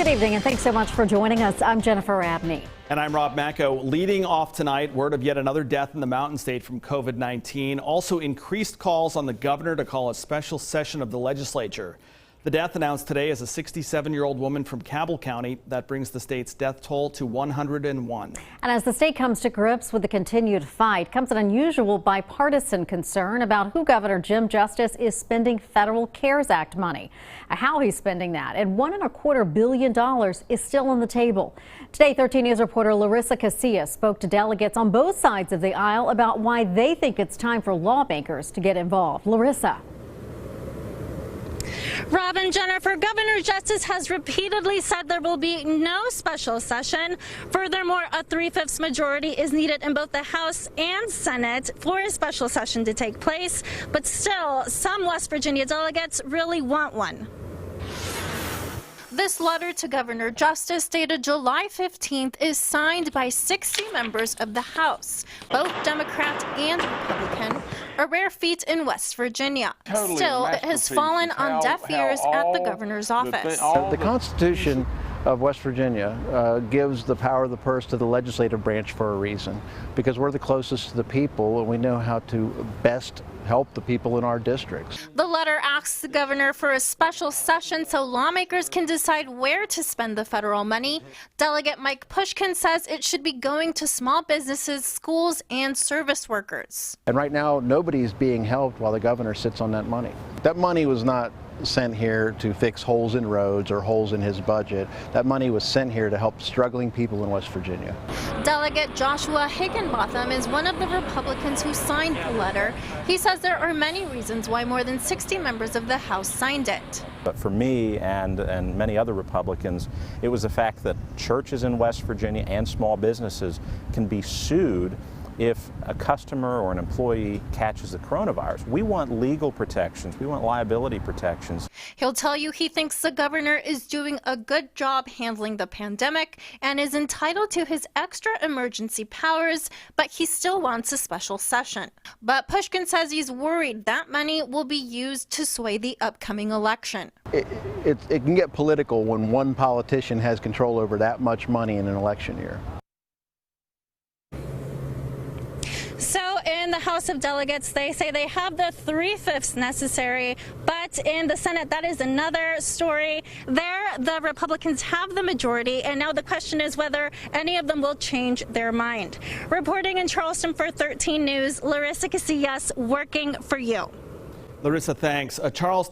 Good evening, and thanks so much for joining us. I'm Jennifer Abney. And I'm Rob Macco. Leading off tonight, word of yet another death in the Mountain State from COVID-19. Also increased calls on the governor to call a special session of the legislature. The death announced today is a 67-year-old woman from Cabell County. That brings the state's death toll to 101. And as the state comes to grips with the continued fight, comes an unusual bipartisan concern about who Governor Jim Justice is spending federal CARES Act money. How he's spending that, and $1.25 billion is still on the table. Today, 13 News reporter Larissa Casillas spoke to delegates on both sides of the aisle about why they think it's time for lawmakers to get involved. Larissa. Rob and Jennifer, Governor Justice has repeatedly said there will be no special session. Furthermore, a 3/5 majority is needed in both the House and Senate for a special session to take place. But still, some West Virginia delegates really want one. This letter to Governor Justice, dated July 15th, is signed by 60 members of the House, both Democrat and Republican, a rare feat in West Virginia. Still, it has fallen on deaf ears at the governor's office. The Constitution of West Virginia gives the power of the purse to the legislative branch for a reason, because we're the closest to the people and we know how to best help the people in our districts. The letter asks the governor for a special session so lawmakers can decide where to spend the federal money. Delegate Mike Pushkin says it should be going to small businesses, schools, and service workers. And right now, nobody's being helped while the governor sits on that money. That money was not sent here to fix holes in roads or holes in his budget. That money was sent here to help struggling people in West Virginia. Delegate Joshua Higginbotham is one of the Republicans who signed the letter. He says there are many reasons why more than 60 members of the House signed it. But for me and many other Republicans, it was the fact that churches in West Virginia and small businesses can be sued if a customer or an employee catches the coronavirus. We want legal protections. We want liability protections. He'll tell you he thinks the governor is doing a good job handling the pandemic and is entitled to his extra emergency powers, but he still wants a special session. But Pushkin says he's worried that money will be used to sway the upcoming election. It can get political when one politician has control over that much money in an election year. So in the House of Delegates, they say they have the 3/5 necessary, but in the Senate, that is another story. There, the Republicans have the majority, and now the question is whether any of them will change their mind. Reporting in Charleston for 13 News, Larissa Casillas, working for you. Larissa, thanks. Charleston.